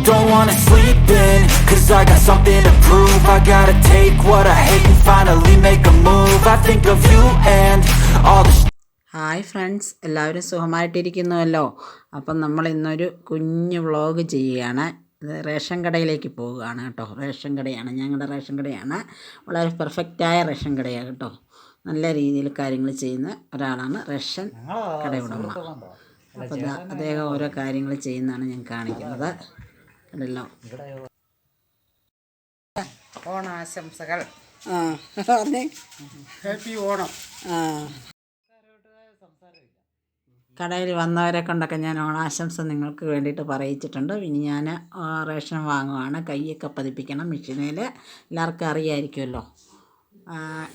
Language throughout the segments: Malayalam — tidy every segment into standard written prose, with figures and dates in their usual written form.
don't wanna sleep in, cause I got something to prove. I gotta take what I hate and finally make a move. I think of you and all the hi friends, എല്ലാവരും സുഖമായിട്ടിരിക്കുന്നുവല്ലോ. അപ്പം നമ്മൾ ഇന്നൊരു കുഞ്ഞു വ്ളോഗ് ചെയ്യുകയാണ്. ഇത് റേഷൻ കടയിലേക്ക് പോവുകയാണ് കേട്ടോ. റേഷൻ കടയാണ്, ഞങ്ങളുടെ റേഷൻ കടയാണ്. വളരെ പെർഫെക്റ്റായ റേഷൻ കടയാണ് കേട്ടോ. നല്ല രീതിയിൽ കാര്യങ്ങൾ ചെയ്യുന്ന ഒരാളാണ് റേഷൻ കടയുടമ. അപ്പോൾ അദ്ദേഹം ഓരോ കാര്യങ്ങൾ ചെയ്യുന്നതാണ് ഞാൻ കാണിക്കുന്നത്. കണ്ടല്ലോ. ഓണാശംസകൾ. ഹാപ്പി ഓണം. കടയിൽ വന്നവരെ കൊണ്ടൊക്കെ ഞാൻ ഓണാശംസ നിങ്ങൾക്ക് വേണ്ടിയിട്ട് പറയിച്ചിട്ടുണ്ട്. ഇനി ഞാൻ റേഷൻ വാങ്ങുവാണ്. കൈയൊക്കെ പതിപ്പിക്കണം മെഷീനിൽ. എല്ലാവർക്കും അറിയാമായിരിക്കുമല്ലോ.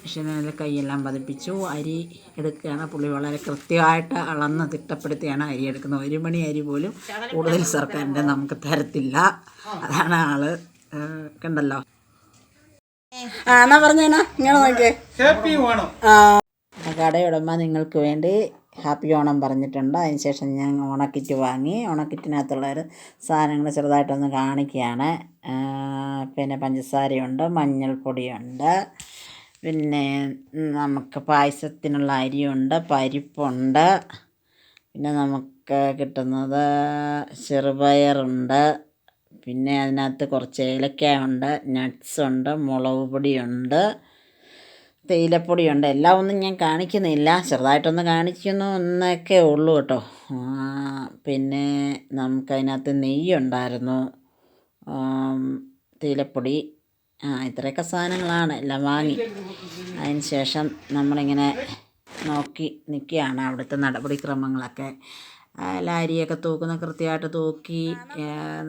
മെഷീനിൽ കൈയെല്ലാം പതിപ്പിച്ചു. അരി എടുക്കുകയാണ്. പുള്ളി വളരെ കൃത്യമായിട്ട് അളന്ന് തിട്ടപ്പെടുത്തിയാണ് അരി എടുക്കുന്നത്. 1 മണി അരി പോലും കൂടുതൽ സർക്കാരിൻ്റെ നമുക്ക് തരത്തില്ല. അതാണ് ആള്. കണ്ടല്ലോ. എന്നാ പറഞ്ഞേനാ ഇങ്ങനെ നോക്കിയേ. ഹാപ്പി ഓണം. കടയുടമ നിങ്ങൾക്ക് വേണ്ടി ഹാപ്പി ഓണം പറഞ്ഞിട്ടുണ്ട്. അതിനുശേഷം ഞാൻ ഓണക്കിറ്റ് വാങ്ങി. ഓണക്കിറ്റിനകത്തുള്ളൊരു സാധനങ്ങൾ ചെറുതായിട്ടൊന്ന് കാണിക്കുകയാണ്. പിന്നെ പഞ്ചസാരയുണ്ട്, മഞ്ഞൾപ്പൊടിയുണ്ട്, പിന്നെ നമുക്ക് പായസത്തിനുള്ള അരിയുണ്ട്, പരിപ്പുണ്ട്, പിന്നെ നമുക്ക് കിട്ടുന്നത് ചെറുപയറുണ്ട്, പിന്നെ അതിനകത്ത് കുറച്ച് ഏലക്കായുണ്ട്, നട്ട്സുണ്ട്, മുളക് പൊടിയുണ്ട്, തേയിലപ്പൊടിയുണ്ട്. എല്ലാം ഒന്നും ഞാൻ കാണിക്കുന്നില്ല, ചെറുതായിട്ടൊന്ന് കാണിക്കുന്നു എന്നൊക്കെ ഉള്ളൂ കേട്ടോ. പിന്നെ നമുക്കതിനകത്ത് നെയ്യുണ്ടായിരുന്നു, തേയിലപ്പൊടി, ഇത്രയൊക്കെ സാധനങ്ങളാണ്. എല്ലാം വാങ്ങി. അതിന് ശേഷം നമ്മളിങ്ങനെ നോക്കി നിൽക്കുകയാണ്. അവിടുത്തെ നടപടിക്രമങ്ങളൊക്കെ. അരിയൊക്കെ തൂക്കുന്ന കൃത്യമായിട്ട് തൂക്കി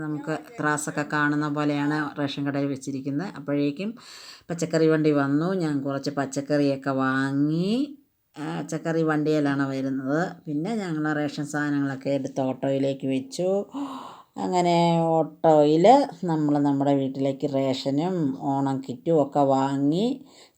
നമുക്ക് ത്രാസൊക്കെ കാണുന്ന പോലെയാണ് റേഷൻ കടയിൽ വെച്ചിരിക്കുന്നത്. അപ്പോഴേക്കും പച്ചക്കറി വണ്ടി വന്നു. ഞാൻ കുറച്ച് പച്ചക്കറിയൊക്കെ വാങ്ങി. പച്ചക്കറി വണ്ടിയിലാണ് വരുന്നത്. പിന്നെ ഞങ്ങൾ റേഷൻ സാധനങ്ങളൊക്കെ എടുത്ത് ഓട്ടോയിലേക്ക് വെച്ചു. അങ്ങനെ ഓട്ടോയിൽ നമ്മൾ നമ്മുടെ വീട്ടിലേക്ക് റേഷനും ഓണം കിറ്റും ഒക്കെ വാങ്ങി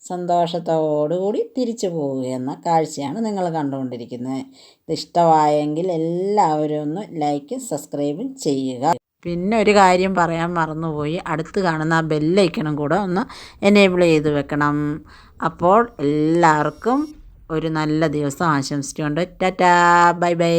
സന്തോഷത്തോടുകൂടി തിരിച്ചു പോവുകയെന്ന കാഴ്ചയാണ് നിങ്ങൾ കണ്ടുകൊണ്ടിരിക്കുന്നത്. ഇത് ഇഷ്ടമായെങ്കിൽ എല്ലാവരും ഒന്ന് ലൈക്കും സബ്സ്ക്രൈബും ചെയ്യുക. പിന്നെ ഒരു കാര്യം പറയാൻ മറന്നുപോയി. അടുത്ത് കാണുന്ന ആ ബെല്ലൈക്കണും കൂടെ ഒന്ന് എനേബിൾ ചെയ്ത് വെക്കണം. അപ്പോൾ എല്ലാവർക്കും ഒരു നല്ല ദിവസം ആശംസിച്ചുകൊണ്ട് ടാറ്റാ, ബൈ ബൈ.